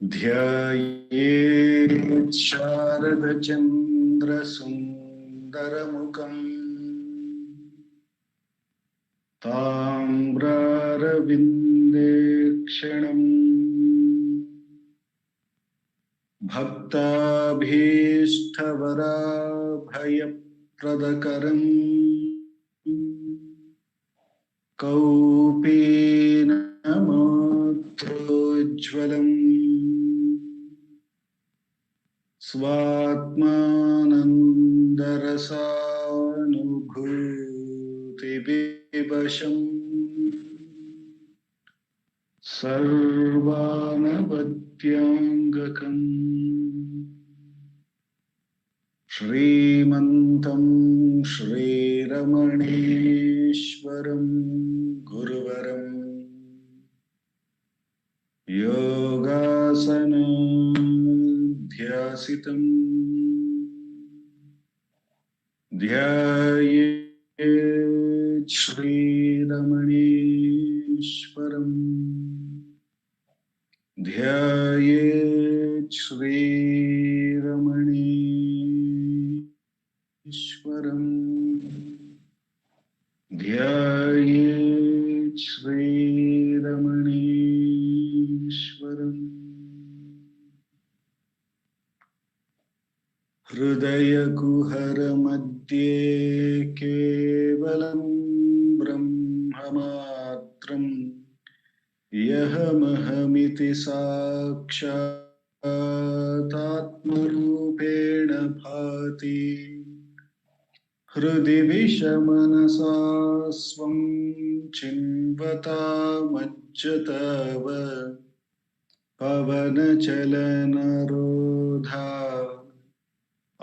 ध्यायेत् शारदचन्द्रसुन्दरमुखम् ताम्रारविन्देक्षणम् भक्ताभीष्टवराभयप्रदकरम् कौपीनमात्रोज्ज्वलम् स्वात्मानन्दरसानुभूतिविवशम् सर्वानवद्यांगकम् श्रीमन्तं श्रीरमणेश्वरं गुरुवरं योगासनाध्यासितं ध्यायेत् श्रीरमणेश्वरम् ध्यायेत् श्रीरमणेश्वरम् ध्यायेत् श्रीरमणेश्वरम् हृदयकुहरमध्ये केवलं ब्रह्ममात्रम् यहमहमिति साक्षादात्मरूपेण भाति हृदि विषमनसा स्वं चिन्वतामज्जताव पवनचलनरोधा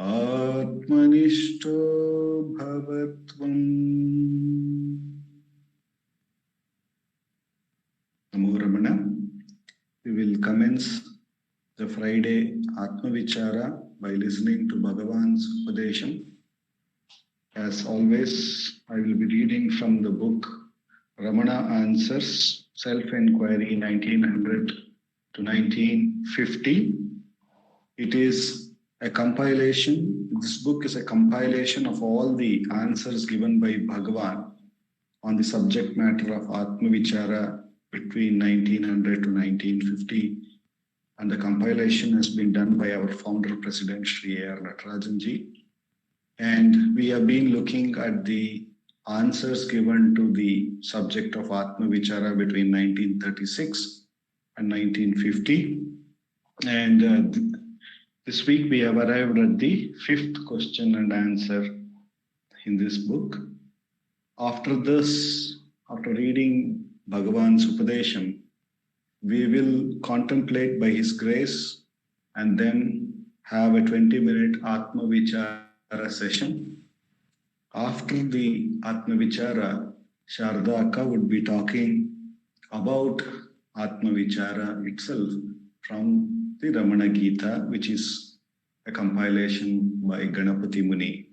आत्मनिष्ठो भवत्वम्। Namo Ramana. We will commence the Friday Atma Vichara by listening to Bhagavan's Upadesham. As always, I will be reading from the book Ramana Answers, Self-Inquiry 1900 to 1950. It is a compilation. This book is a compilation of all the answers given by Bhagavan on the subject matter of Atma Vichara between 1900 to 1950, and the compilation has been done by our founder president Sri A.R. Natarajanji, and we have been looking at the answers given to the subject of Atma Vichara between 1936 and 1950, and this week we have arrived at the fifth question and answer in this book. After reading Bhagavan's Upadesham, we will contemplate by his grace and then have a 20-minute Atma Vichara session. After the Atma Vichara, Sharda Akka would be talking about Atma Vichara itself from the Ramana Gita, which is a compilation by Ganapati Muni.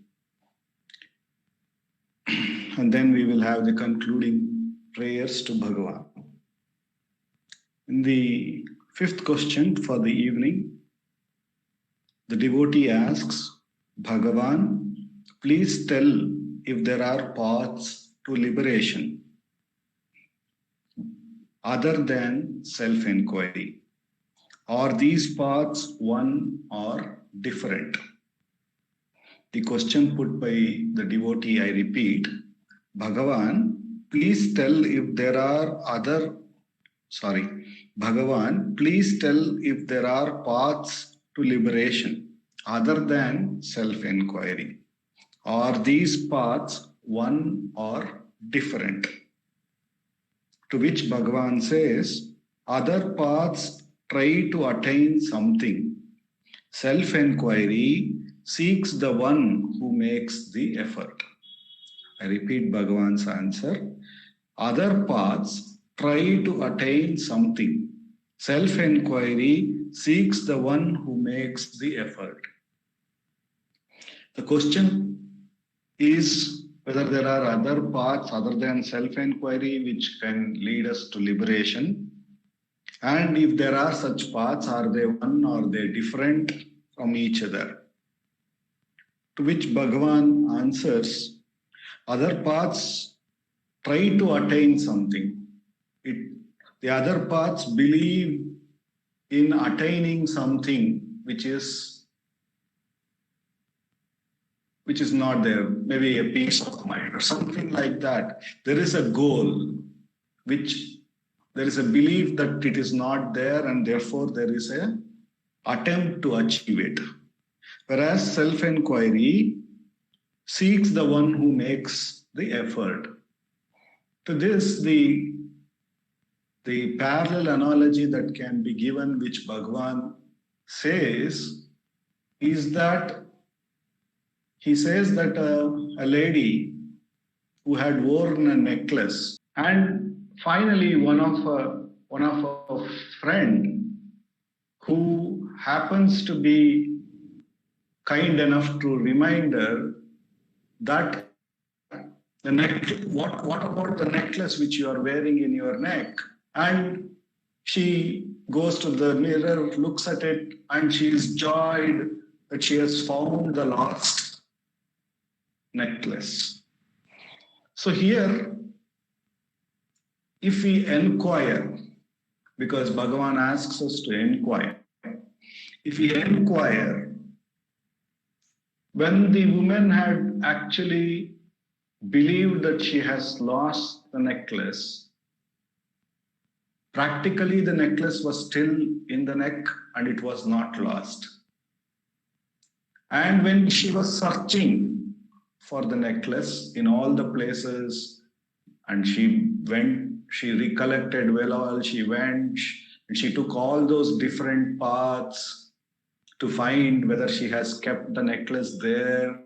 And then we will have the concluding prayers to Bhagavan. In the fifth question for the evening, the devotee asks, Bhagavan, please tell if there are paths to liberation other than self-inquiry. Are these paths one or different? The question put by the devotee, I repeat, Bhagavan, please tell if there are Bhagavan, please tell if there are paths to liberation other than self-inquiry. Are these paths one or different? To which Bhagavan says, other paths try to attain something. Self-inquiry seeks the one who makes the effort. I repeat Bhagavan's answer. Other paths try to attain something. Self-inquiry seeks the one who makes the effort. The question is whether there are other paths other than self-inquiry which can lead us to liberation. And if there are such paths, are they one or they different from each other? To which Bhagavan answers, other paths try to attain something. The other paths believe in attaining something which is not there, maybe a peace of mind or something like that. There is a goal, which there is a belief that it is not there, and therefore there is a attempt to achieve it. Whereas self-inquiry seeks the one who makes the effort. To this, the parallel analogy that can be given, which Bhagavan says, is that he says that a lady who had worn a necklace, and finally one of a friend who happens to be kind enough to remind her that what about the necklace which you are wearing in your neck? And she goes to the mirror, looks at it, and she is joyed that she has found the lost necklace. So here, if we inquire, because Bhagavan asks us to inquire, if we inquire, when the woman had actually believed that she has lost the necklace, practically the necklace was still in the neck and it was not lost. And when she was searching for the necklace in all the places, and she recollected well all she went, and she took all those different paths to find whether she has kept the necklace there.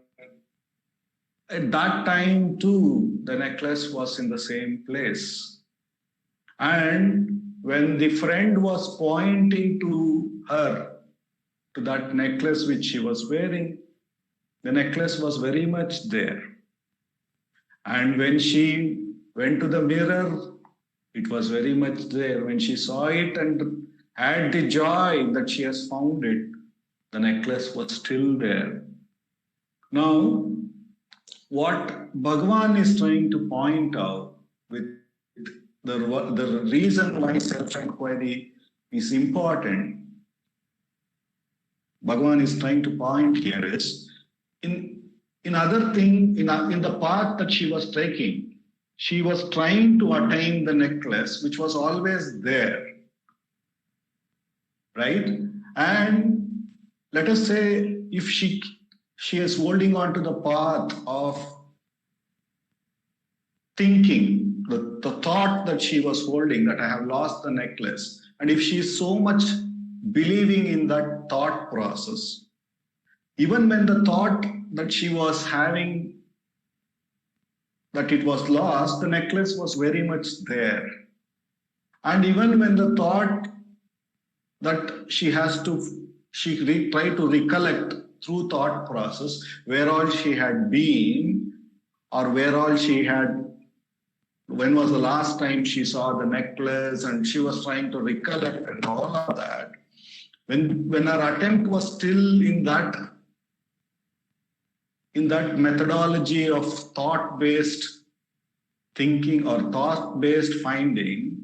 At that time too, the necklace was in the same place. And when the friend was pointing to her, to that necklace which she was wearing, the necklace was very much there. And when she went to the mirror, it was very much there. When she saw it and had the joy that she has found it, the necklace was still there. Now, what Bhagavan is trying to point out with the reason why self-inquiry is important, Bhagavan is trying to point here is, in the path that she was taking, she was trying to attain the necklace which was always there, right? And let us say if she is holding on to the path of thinking, the thought that she was holding, that I have lost the necklace, and if she is so much believing in that thought process, even when the thought that she was having that it was lost, the necklace was very much there. And even when the thought that she tried to recollect through thought process where all she had been, or where all she had, when was the last time she saw the necklace, and she was trying to recollect and all of that. When her attempt was still in that methodology of thought-based thinking or thought-based finding,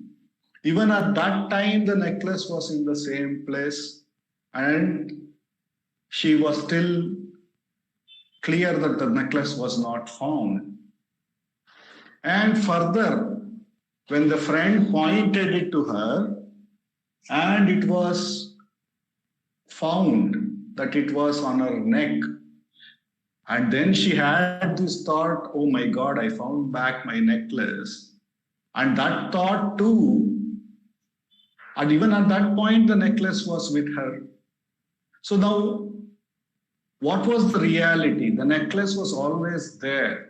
even at that time the necklace was in the same place and she was still clear that the necklace was not found. And further, when the friend pointed it to her and it was found that it was on her neck, and then she had this thought, oh my God, I found back my necklace. And that thought too, and even at that point, the necklace was with her. So now, what was the reality? The necklace was always there.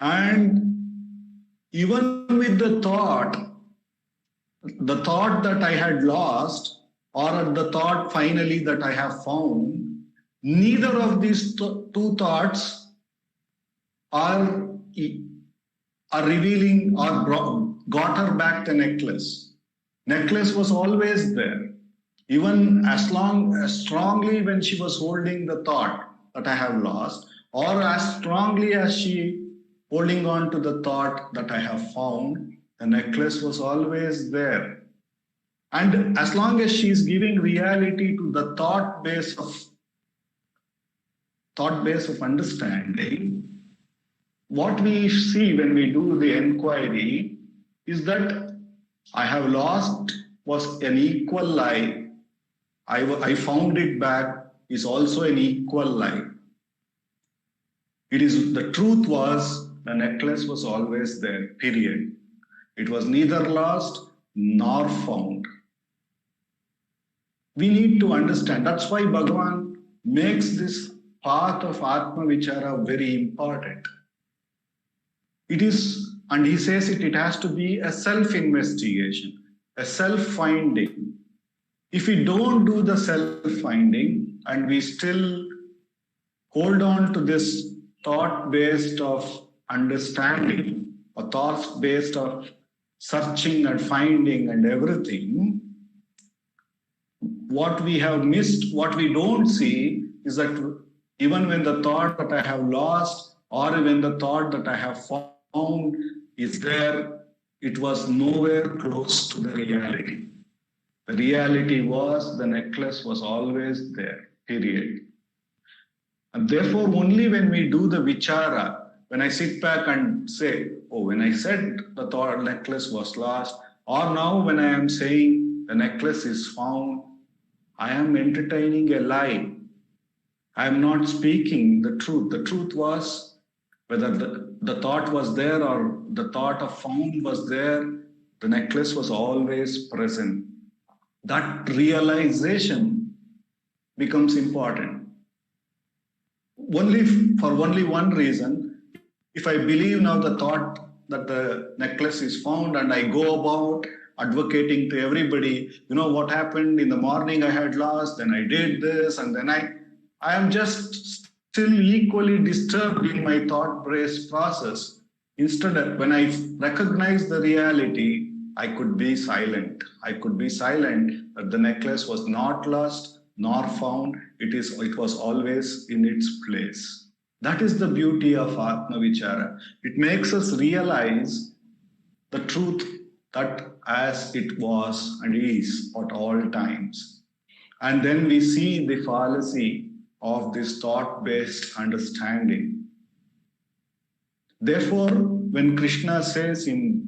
And even with the thought that I had lost, or the thought finally that I have found, neither of these two thoughts are revealing or got her back the necklace. Necklace was always there. Even as strongly when she was holding the thought that I have lost, or as strongly as she holding on to the thought that I have found, the necklace was always there. And as long as she is giving reality to the thought base of understanding, what we see when we do the inquiry is that I have lost was an equal lie. I found it back is also an equal lie. It is the truth was the necklace was always there, period. It was neither lost nor found. We need to understand. That's why Bhagavan makes this path of Atma Vichara very important. It is, and he says it has to be a self-investigation, a self-finding. If we don't do the self-finding and we still hold on to this thought-based of understanding, or thoughts-based of searching and finding and everything, what we have missed, what we don't see is that even when the thought that I have lost or when the thought that I have found is there, it was nowhere close to the reality. The reality was the necklace was always there, period. And therefore, only when we do the vichara, when I sit back and say, oh, when I said the thought necklace was lost, or now when I am saying the necklace is found, I am entertaining a lie. I am not speaking the truth. The truth was, whether the thought was there or the thought of found was there, the necklace was always present. That realization becomes important. For only one reason, if I believe now the thought that the necklace is found and I go about advocating to everybody, you know what happened in the morning I had lost, then I did this, and then I am just still equally disturbed in my thought-based process. Instead, when I recognize the reality, I could be silent. I could be silent that the necklace was not lost nor found. It was always in its place. That is the beauty of Atma Vichara. It makes us realize the truth that as it was and is at all times. And then we see the fallacy of this thought-based understanding. Therefore, when Krishna says in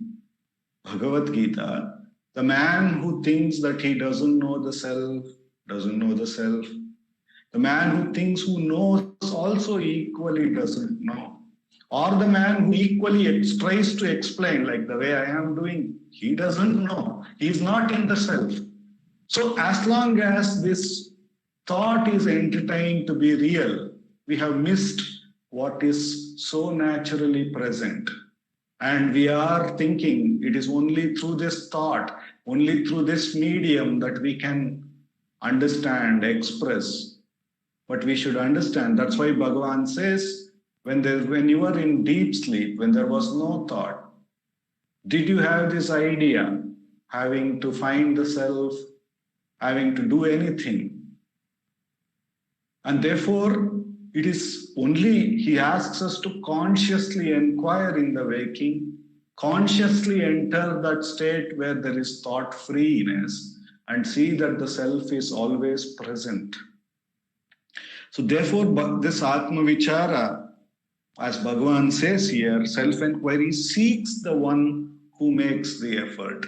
Bhagavad Gita, the man who thinks that he doesn't know the self, doesn't know the self. The man who thinks who knows also equally doesn't know. Or the man who equally tries to explain, like the way I am doing, he doesn't know. He is not in the self. So as long as this thought is entertained to be real, we have missed what is so naturally present. And we are thinking it is only through this thought, only through this medium that we can understand, express. But we should understand. That's why Bhagavan says, when you were in deep sleep, when there was no thought, did you have this idea, having to find the self, having to do anything? And therefore, it is only, he asks us to consciously inquire in the waking, consciously enter that state where there is thought freeness and see that the self is always present. So therefore, this Atma Vichara, as Bhagavan says here, self-inquiry seeks the one who makes the effort.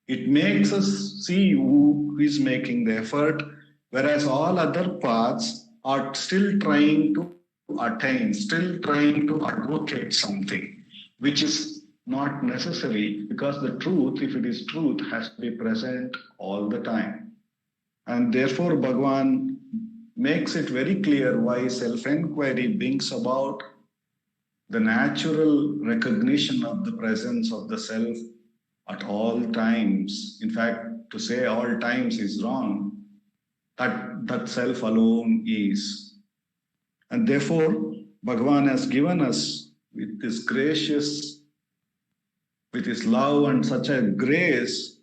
It makes us see who is making the effort, whereas all other paths are still trying to attain, still trying to advocate something, which is not necessary, because the truth, if it is truth, has to be present all the time. And therefore, Bhagavan makes it very clear why self-inquiry brings about the natural recognition of the presence of the self at all times. In fact, to say all times is wrong. That self alone is. And therefore, Bhagavan has given us with this gracious, with his love and such a grace,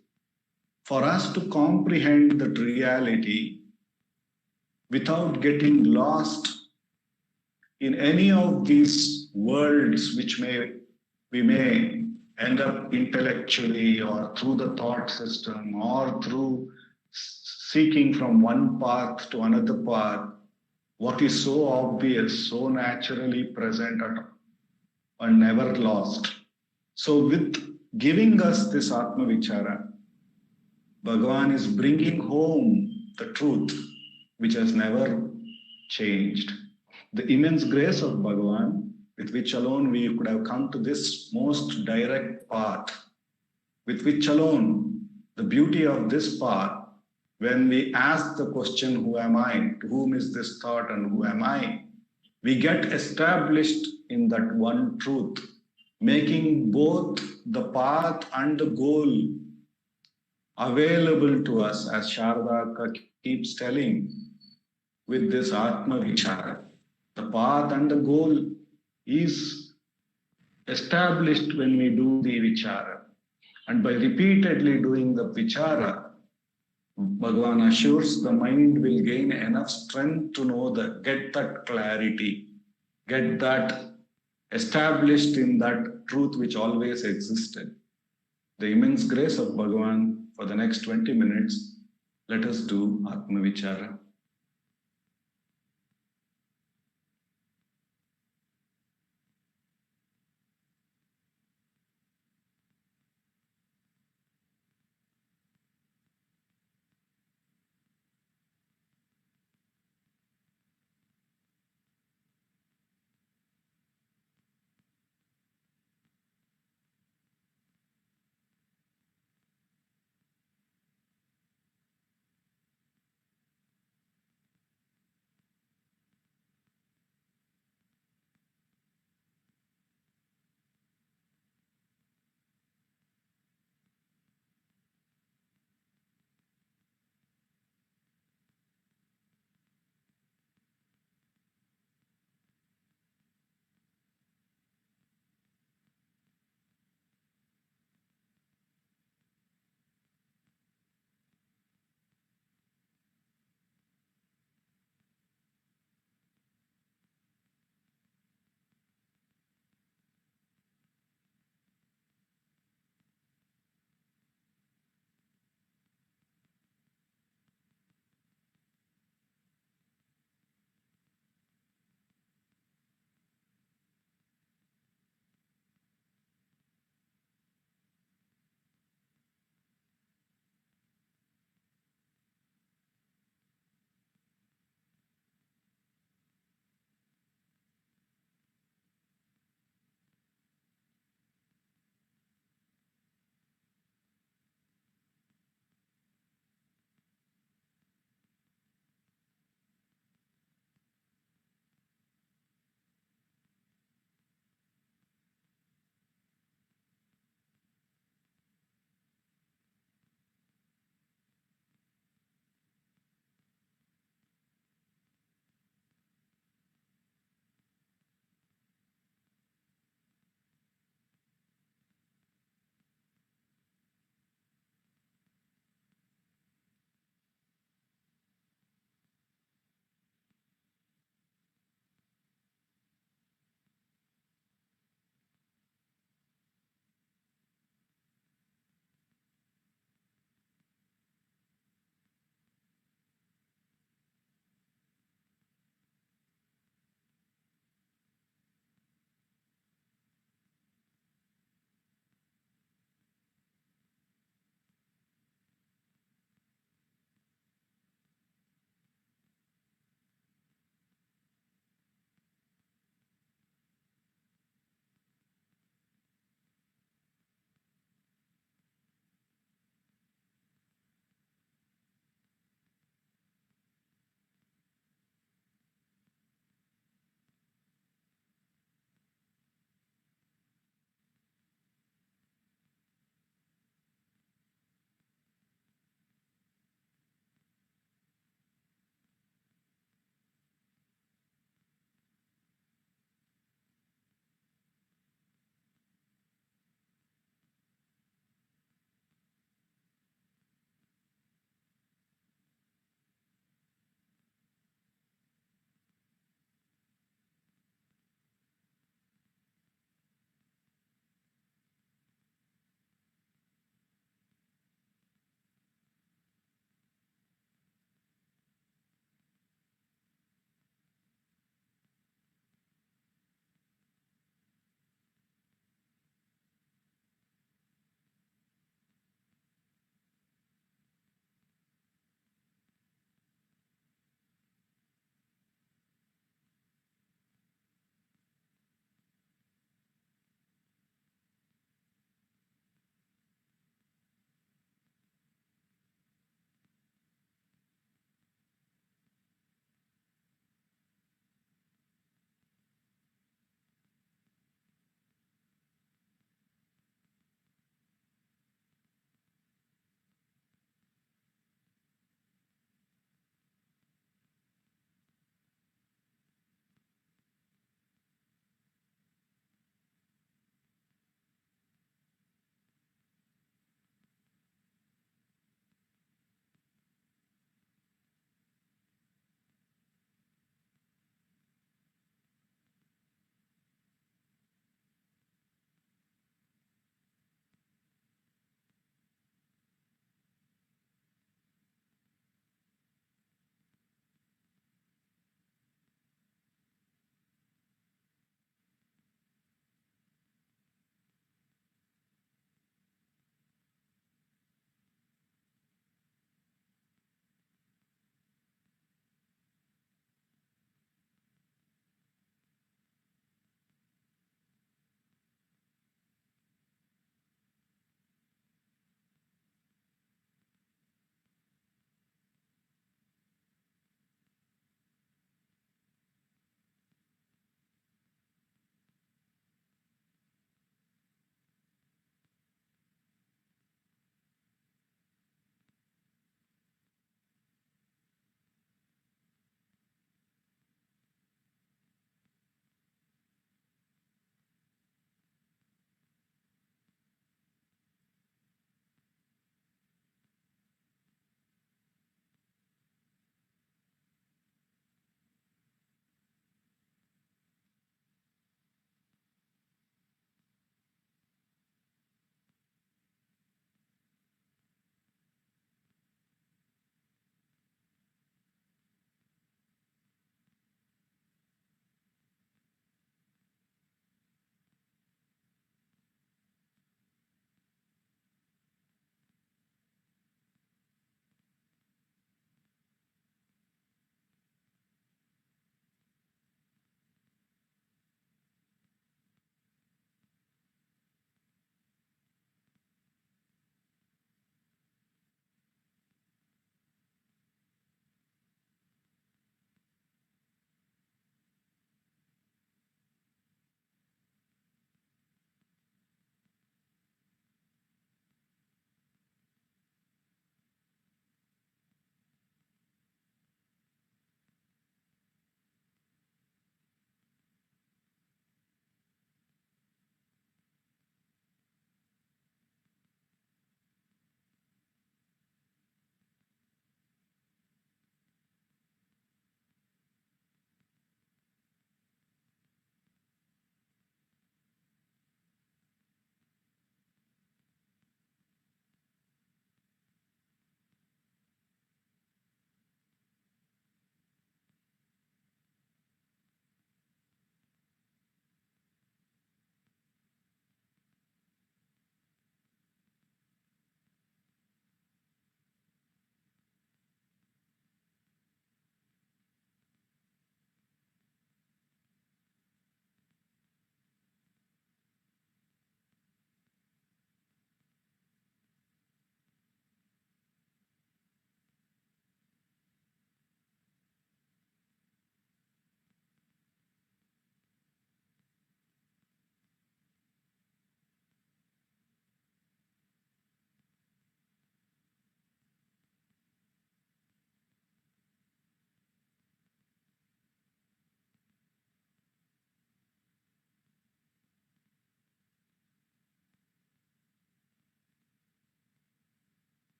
For us to comprehend that reality without getting lost in any of these worlds which we may end up intellectually or through the thought system or through seeking from one path to another path, what is so obvious, so naturally present and never lost. So with giving us this Atma Vichara, Bhagavan is bringing home the truth which has never changed. The immense grace of Bhagavan, with which alone we could have come to this most direct path, with which alone the beauty of this path, when we ask the question, who am I? To whom is this thought and who am I? We get established in that one truth, making both the path and the goal available to us, as Sharda keeps telling, with this Atma Vichara. The path and the goal is established when we do the Vichara. And by repeatedly doing the Vichara, Bhagavan assures the mind will gain enough strength to know that, get that clarity, get that established in that truth which always existed. The immense grace of Bhagavan. For the next 20 minutes, let us do Atma Vichara.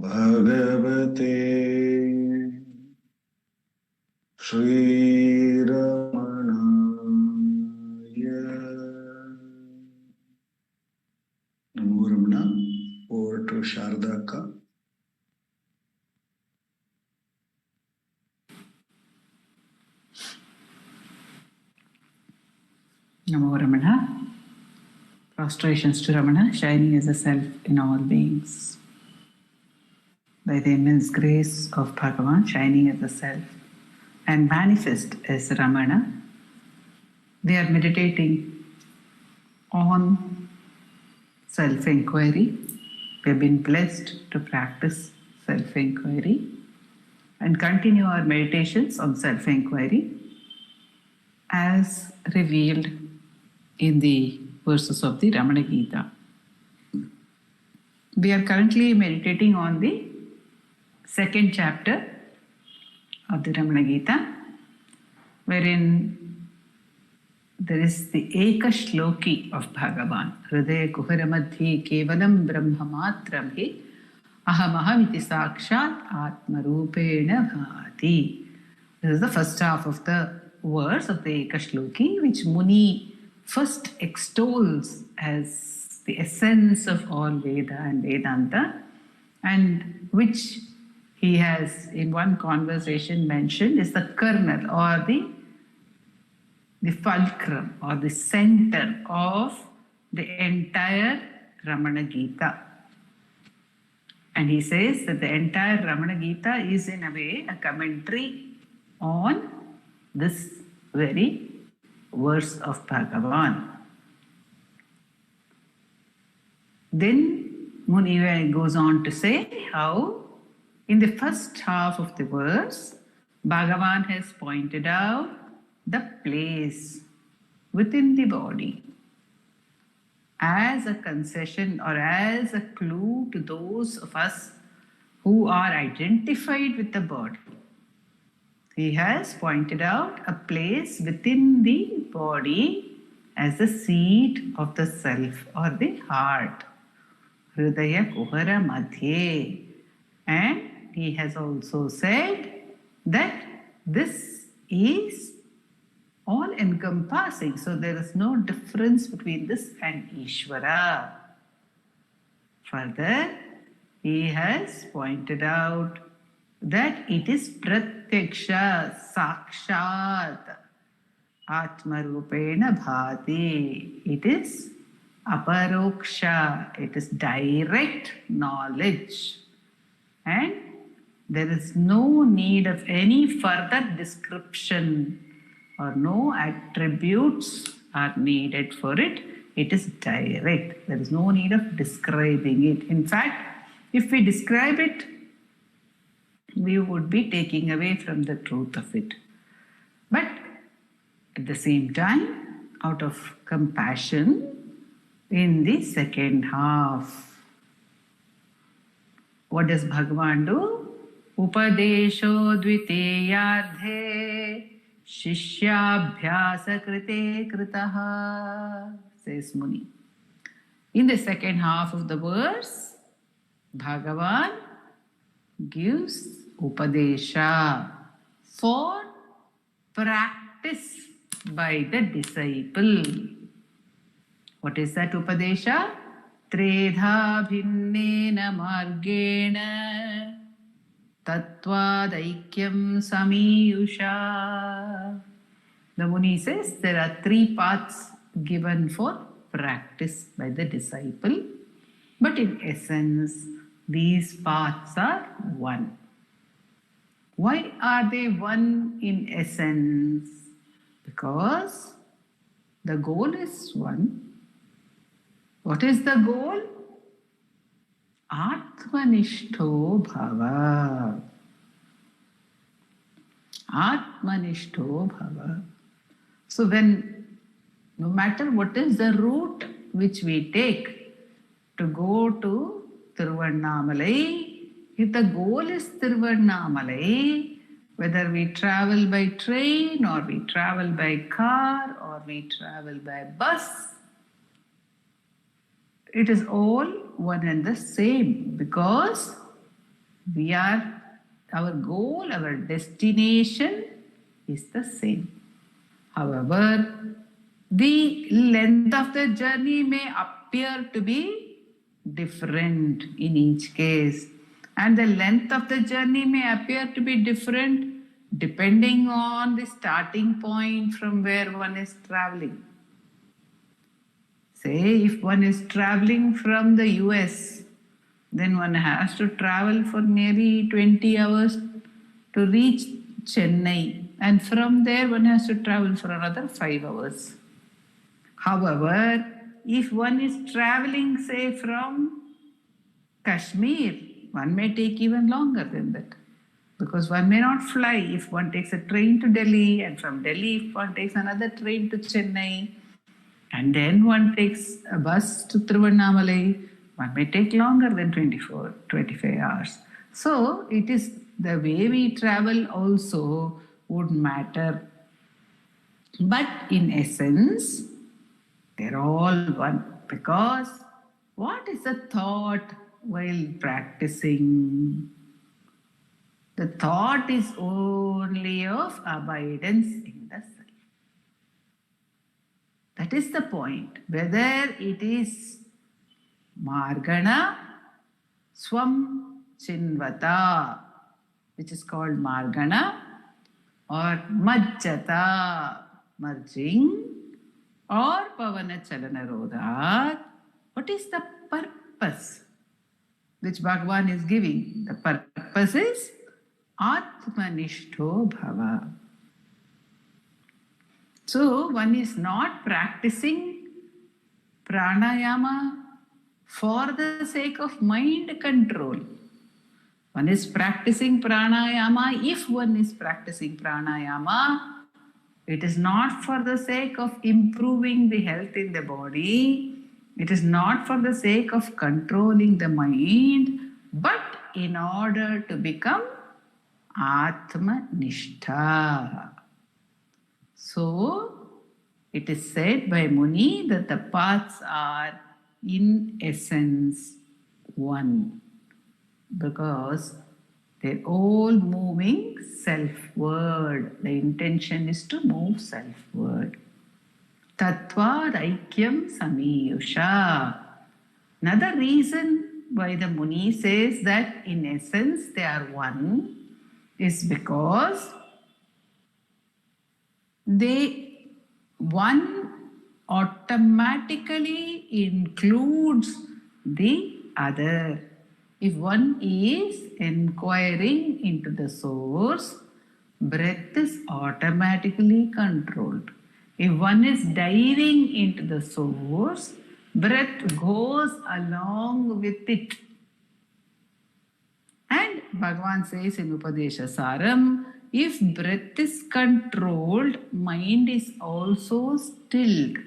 Bhagavate Shri Ramanaya. Namo Ramana. Over to Sharda Ka. Namo Ramana. Prostrations to Ramana, shining as a self in all beings. By the immense grace of Bhagavan, shining as a self and manifest as Ramana, we are meditating on self-inquiry. We have been blessed to practice self-inquiry and continue our meditations on self-inquiry as revealed in the verses of the Ramana Gita. We are currently meditating on the second chapter of the Ramana Gita, wherein there is the Eka Shloki of Bhagavan. Hridaya Kuhara Madhye Kevalam Brahma Matram Hi Aham Aham Iti Sakshat Atma Rupena Bhati. This is the first half of the verse of the Eka Shloki, which Muni first extols as the essence of all Veda and Vedanta, and which he has in one conversation mentioned is the kernel or the fulcrum or the center of the entire Ramana Gita. And he says that the entire Ramana Gita is in a way a commentary on this very verse of Bhagavan. Then Muni goes on to say how in the first half of the verse, Bhagavan has pointed out the place within the body as a concession or as a clue to those of us who are identified with the body. He has pointed out a place within the body as the seat of the self or the heart. Hridaya Kuhara Madhye. And he has also said that this is all encompassing. So there is no difference between this and Ishvara. Further, he has pointed out that it is pratyaksha, sakshat, atma rupena bhati. It is aparoksha, it is direct knowledge. And there is no need of any further description or no attributes are needed for it. It is direct. There is no need of describing it. In fact, if we describe it, we would be taking away from the truth of it. But at the same time, out of compassion, in the second half, what does Bhagavan do? Upadesho dviteyadhe shishyabhyasa krite kritaha, says Muni. In the second half of the verse, Bhagavan gives upadesha for practice by the disciple. What is that upadesha? Tredha bhinnena margena tattvadaikyam samiyusha. The Muni says there are three paths given for practice by the disciple, but in essence, these paths are one. Why are they one in essence? Because the goal is one. What is the goal? Atmanishto bhava. Atmanishto bhava. So no matter what is the route which we take to go to Tiruvannamalai, if the goal is Tiruvannamalai, whether we travel by train or we travel by car or we travel by bus, it is all one and the same, because our goal, our destination is the same. However, the length of the journey may appear to be different in each case, and the length of the journey may appear to be different depending on the starting point from where one is traveling. Say, if one is traveling from the US, then one has to travel for nearly 20 hours to reach Chennai, and from there one has to travel for another 5 hours. However, if one is traveling, say, from Kashmir, one may take even longer than that, because one may not fly. If one takes a train to Delhi, and from Delhi if one takes another train to Chennai, and then one takes a bus to Tiruvannamalai, one may take longer than 25 hours. So it is the way we travel also would matter. But in essence, they're all one. Because what is the thought while practicing? The thought is only of abidance in the self. That is the point. Whether it is Margana, Swam Chinvata, which is called Margana, or Majjata, merging, or Pavana Chalana Rodhat, what is the purpose which Bhagavan is giving? The purpose is Atmanishto Bhava. So one is not practicing pranayama for the sake of mind control. One is practicing pranayama. If one is practicing pranayama, it is not for the sake of improving the health in the body. It is not for the sake of controlling the mind, but in order to become Atmanishta. So, it is said by Muni that the paths are in essence one, because they're all moving selfward. The intention is to move selfward. Tattva Aikyam Samiyusha. Another reason why the Muni says that in essence they are one is because one automatically includes the other. If one is inquiring into the source, breath is automatically controlled. If one is diving into the source, breath goes along with it. And Bhagavan says in Upadesha Saram, if breath is controlled, mind is also stilled.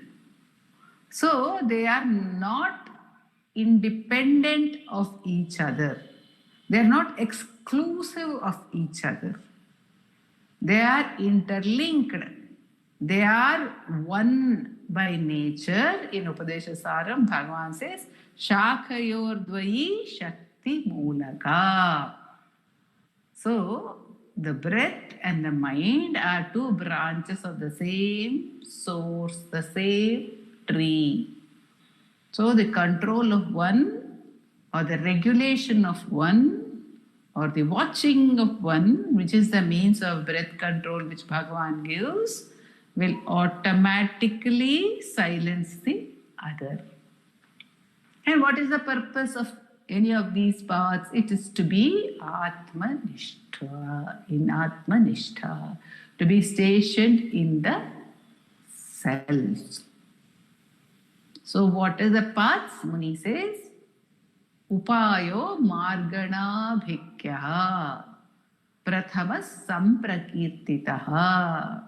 So they are not independent of each other. They are not exclusive of each other. They are interlinked. They are one by nature. In Upadesha Saram, Bhagavan says, Shakhayor Dvayi Shakti Mulaka. So, the breath and the mind are two branches of the same source, the same tree. So, the control of one, or the regulation of one, or the watching of one, which is the means of breath control which Bhagavan gives, will automatically silence the other. And what is the purpose of any of these paths? It is to be Atmanishta, in Atmanishta, to be stationed in the self. So what is the paths? Muni says, Upayo Margana Bhikyaha Prathamas Samprakirtitaha.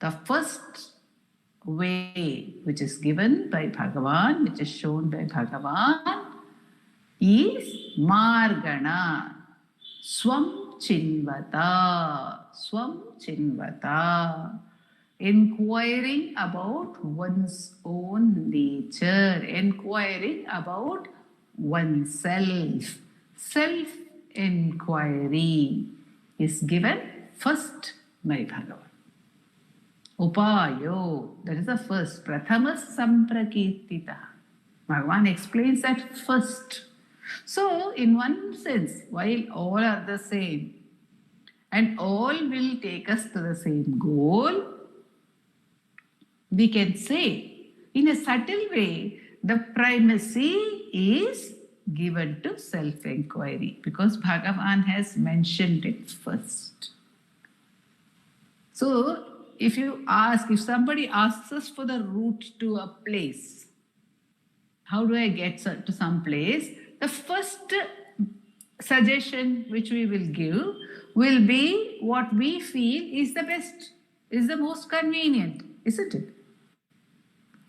The first way which is given by Bhagavan, which is shown by Bhagavan, is Margana, Swam Chinvata, inquiring about one's own nature, inquiring about oneself. Self inquiry is given first by Bhagavan. Upayo, that is the first. Prathamas samprakirtita. Bhagavan explains that first. So, in one sense, while all are the same and all will take us to the same goal, we can say, in a subtle way, the primacy is given to self-inquiry because Bhagavan has mentioned it first. So, if somebody asks us for the route to a place, how do I get to some place? The first suggestion which we will give will be what we feel is the best, is the most convenient, isn't it?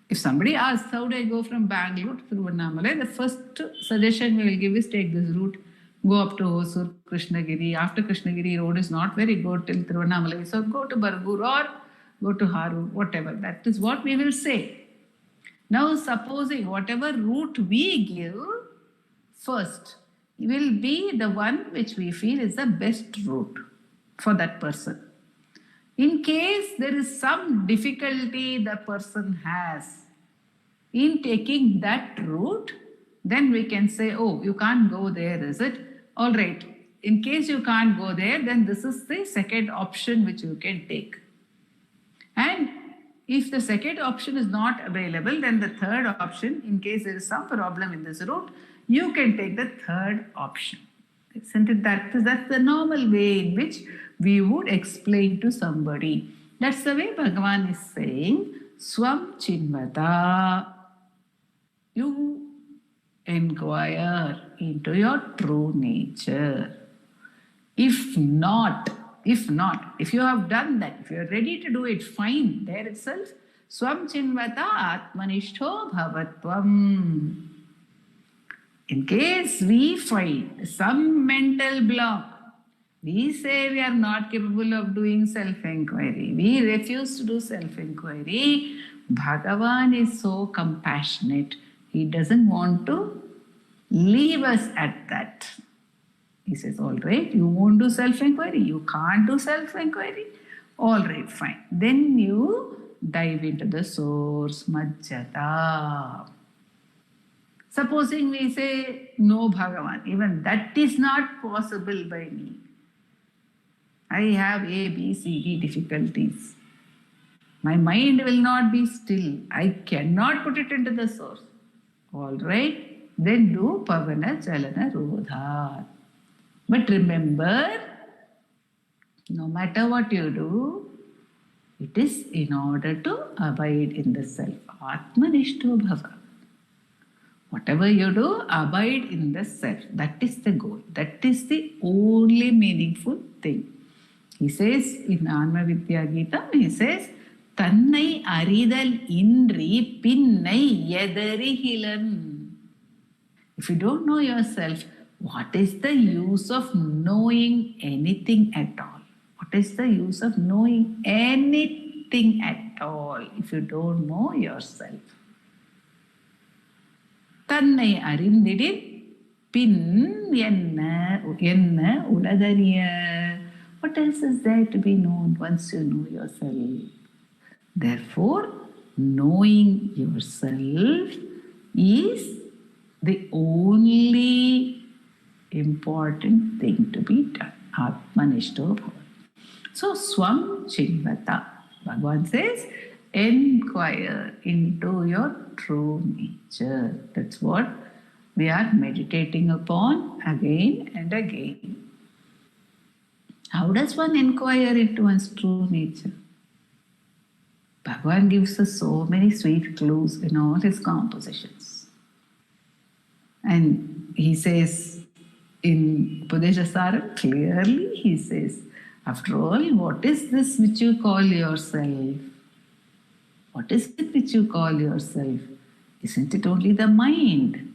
If somebody asks, how do I go from Bangalore to Tiruvannamalai, the first suggestion we will give is take this route, go up to Hosur, Krishnagiri. After Krishnagiri, road is not very good till Tiruvannamalai, so go to Bargur or go to Harur, whatever. That is what we will say. Now, supposing whatever route we give first will be the one which we feel is the best route for that person. In case there is some difficulty the person has in taking that route, then we can say, oh, you can't go there, is it? All right. In case you can't go there, then this is the second option which you can take. And if the second option is not available, then the third option, in case there is some problem in this route, you can take the third option. Isn't it? That's the normal way in which we would explain to somebody. That's the way Bhagavan is saying, Swam Chinvata. You inquire into your true nature. If you have done that, if you are ready to do it, fine, there itself, Swam Chinvata Atmanishto Bhavatvam. In case we find some mental block, we say we are not capable of doing self-inquiry, we refuse to do self-inquiry, Bhagavan is so compassionate, he doesn't want to leave us at that. He says, all right, you won't do self-inquiry, you can't do self-inquiry, all right, fine. Then you dive into the source, Majjata. Supposing we say, no Bhagavan, even that is not possible by me. I have A, B, C, D difficulties. My mind will not be still. I cannot put it into the source. All right, then do Pavana Chalana Rodha. But remember, no matter what you do, it is in order to abide in the self. Atmanishto Bhava. Whatever you do, abide in the self. That is the goal. That is the only meaningful thing. He says in Anma Vidya Gita, he says, Tannai aridal indri pinnai yadarihilan. If you don't know yourself, what is the use of knowing anything at all? What is the use of knowing anything at all if you don't know yourself? Tannai arindidin pin enna uladariya. What else is there to be known once you know yourself? Therefore, knowing yourself is the only important thing to be done. Atmanishto bhava. So, Swam Chinvata. Bhagavan says, inquire into your true nature. That's what we are meditating upon again and again. How does one inquire into one's true nature? Bhagavan gives us so many sweet clues in all his compositions. And he says in Upadeshasaram, clearly he says, after all, what is this which you call yourself? What is it which you call yourself? Isn't it only the mind?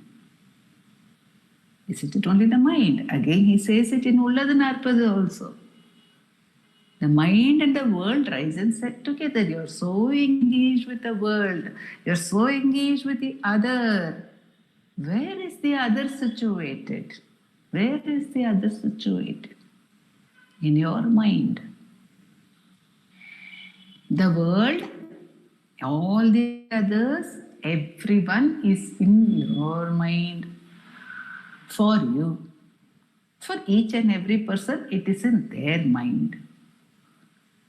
Isn't it only the mind? Again he says it in Ulladanarpada also. The mind and the world rise and set together. You're so engaged with the world. You're so engaged with the other. Where is the other situated? Where is the other situated? In your mind. The world, all the others, everyone is in your mind. For you. For each and every person, it is in their mind.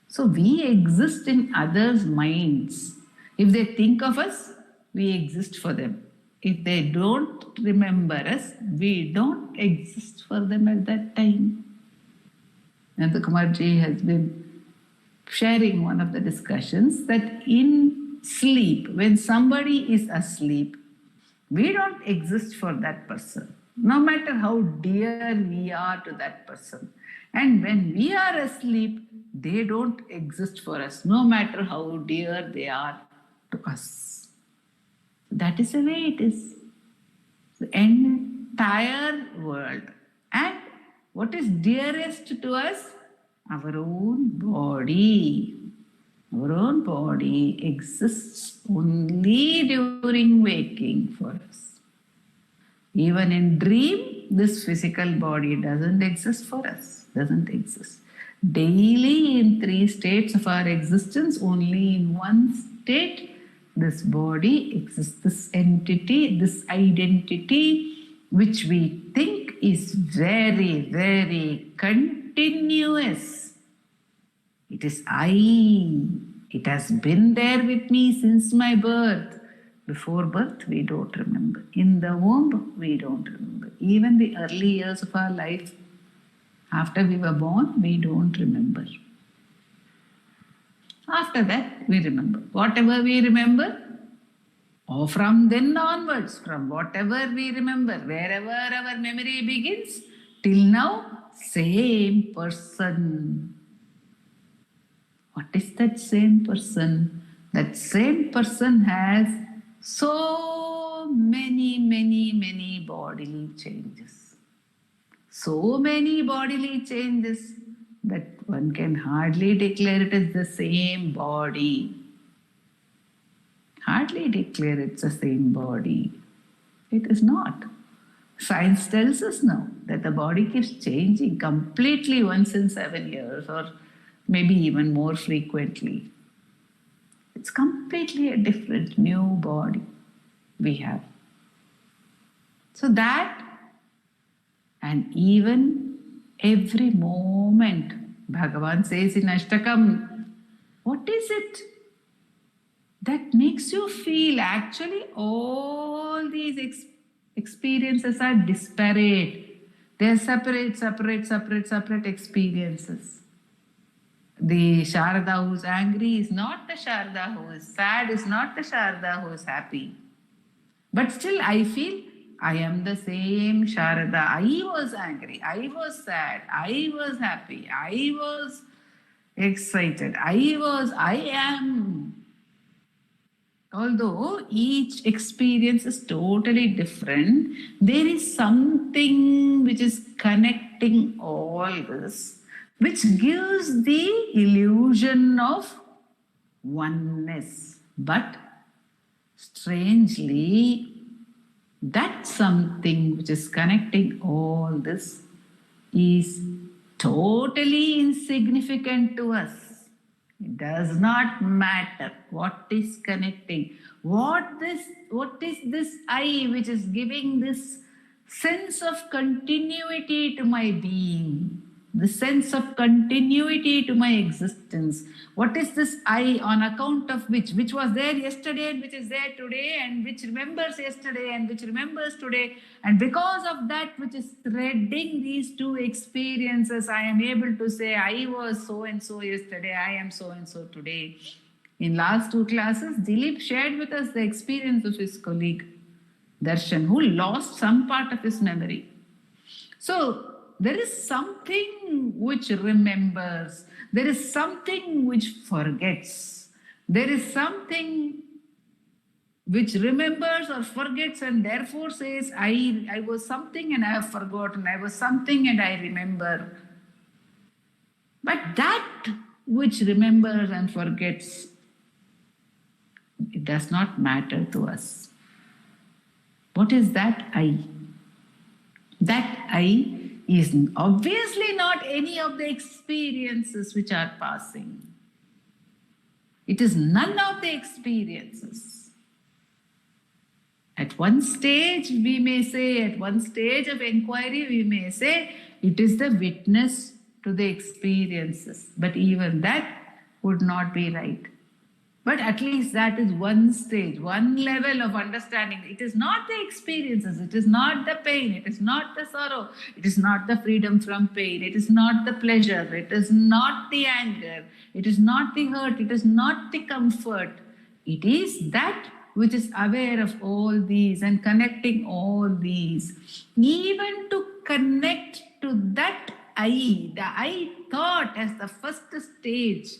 So we exist in others' minds. If they think of us, we exist for them. If they don't remember us, we don't exist for them at that time. And the Kumarji has been sharing one of the discussions that in sleep, when somebody is asleep, we don't exist for that person, no matter how dear we are to that person. And when we are asleep, they don't exist for us, no matter how dear they are to us. That is the way it is. The entire world. And what is dearest to us? Our own body. Our own body exists only during waking for us. Even in dream, this physical body doesn't exist for us, doesn't exist. Daily in 3 states of our existence, only in one state, this body exists, this entity, this identity, which we think is very, very continuous. It is I. It has been there with me since my birth. Before birth, we don't remember. In the womb, we don't remember. Even the early years of our life, after we were born, we don't remember. After that, we remember. Whatever we remember, or from then onwards, from whatever we remember, wherever our memory begins, till now, same person. What is that same person? That same person has so many bodily changes. So many bodily changes that one can hardly declare it as the same body. Hardly declare it's the same body. It is not. Science tells us now that the body keeps changing completely once in 7 years, or maybe even more frequently. It's completely a different new body we have. So that, and even every moment, Bhagavan says in Ashtakam, what is it that makes you feel actually all these experiences are disparate? They are separate experiences. The Sharada who is angry is not the Sharada who is sad, is not the Sharada who is happy. But still I feel I am the same Sharada. I was angry, I was sad, I was happy, I was excited, I am. Although each experience is totally different, there is something which is connecting all this, which gives the illusion of oneness. But strangely, that something which is connecting all this is totally insignificant to us. It does not matter what is connecting. What is this I which is giving this sense of continuity to my being, the sense of continuity to my existence? What is this I on account of which was there yesterday and which is there today, and which remembers yesterday and which remembers today, and because of that which is threading these two experiences, I am able to say I was so and so yesterday, I am so and so today. In last 2 classes, Dilip shared with us the experience of his colleague Darshan, who lost some part of his memory. So there is something which remembers, there is something which forgets, there is something which remembers or forgets and therefore says, I was something and I have forgotten, I was something and I remember. But that which remembers and forgets, it does not matter to us. What is that I? That I is obviously not any of the experiences which are passing. It is none of the experiences. At one stage, we may say, at one stage of inquiry, we may say, it is the witness to the experiences. But even that would not be right. But at least that is one stage, one level of understanding. It is not the experiences, it is not the pain, it is not the sorrow, it is not the freedom from pain, it is not the pleasure, it is not the anger, it is not the hurt, it is not the comfort. It is that which is aware of all these and connecting all these. Even to connect to that I, the I thought as the first stage,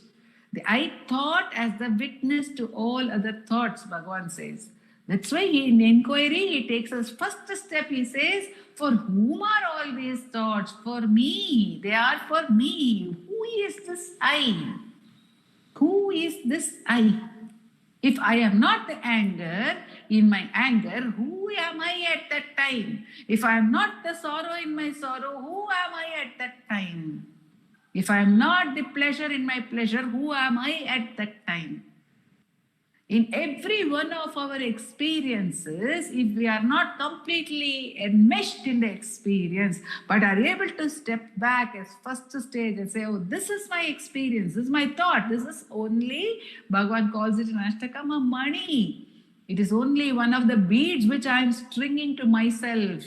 the I thought as the witness to all other thoughts, Bhagavan says. That's why in inquiry, he takes us first step, he says, for whom are all these thoughts? For me. They are for me. Who is this I? Who is this I? If I am not the anger, in my anger, who am I at that time? If I am not the sorrow in my sorrow, who am I at that time? If I am not the pleasure in my pleasure, who am I at that time? In every one of our experiences, if we are not completely enmeshed in the experience, but are able to step back as first stage and say, oh, this is my experience, this is my thought, this is only, Bhagavan calls it in Ashtakam, a money. It is only one of the beads which I am stringing to myself.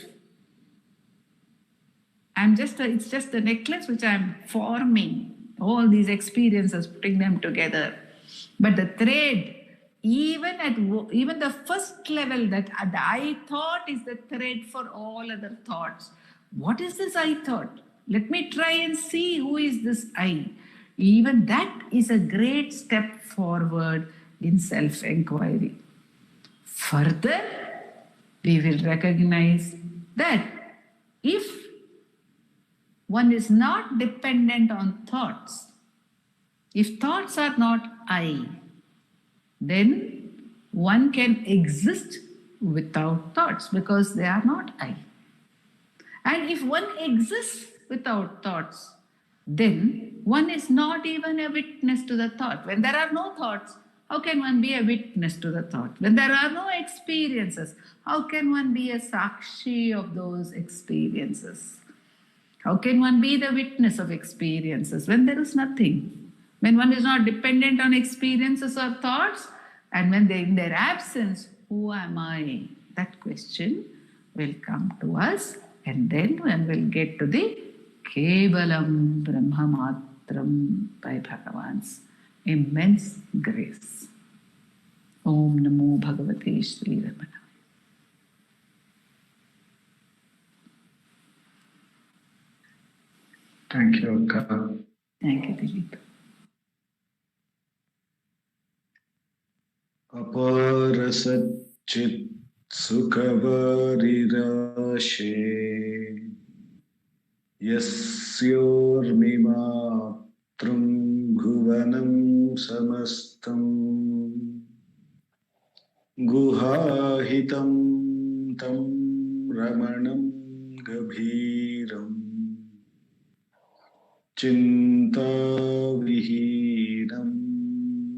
It's just the necklace which I'm forming, all these experiences, putting them together. But the thread, even the first level, that the I thought is the thread for all other thoughts. What is this I thought? Let me try and see who is this I. Even that is a great step forward in self-inquiry. Further, we will recognize that if one is not dependent on thoughts, if thoughts are not I, then one can exist without thoughts because they are not I. And if one exists without thoughts, then one is not even a witness to the thought. When there are no thoughts, how can one be a witness to the thought? When there are no experiences, how can one be a sakshi of those experiences? How can one be the witness of experiences when there is nothing? When one is not dependent on experiences or thoughts, and when they in their absence, who am I? That question will come to us, and then one will get to the Kevalam Brahmamatram by Bhagavan's immense grace. Om Namo Bhagavate Sri Ramana. Thank you, Akka. Thank you, Dilip. Aparasachit sukhavariraše yasyormimatrum bhuvanam samastam guhahitam tam ramanam gabhiram Chintavihinam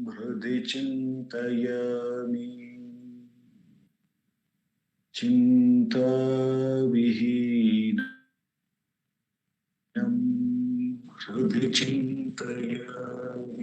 hridi chintayami Chintavihinam hridi chintayami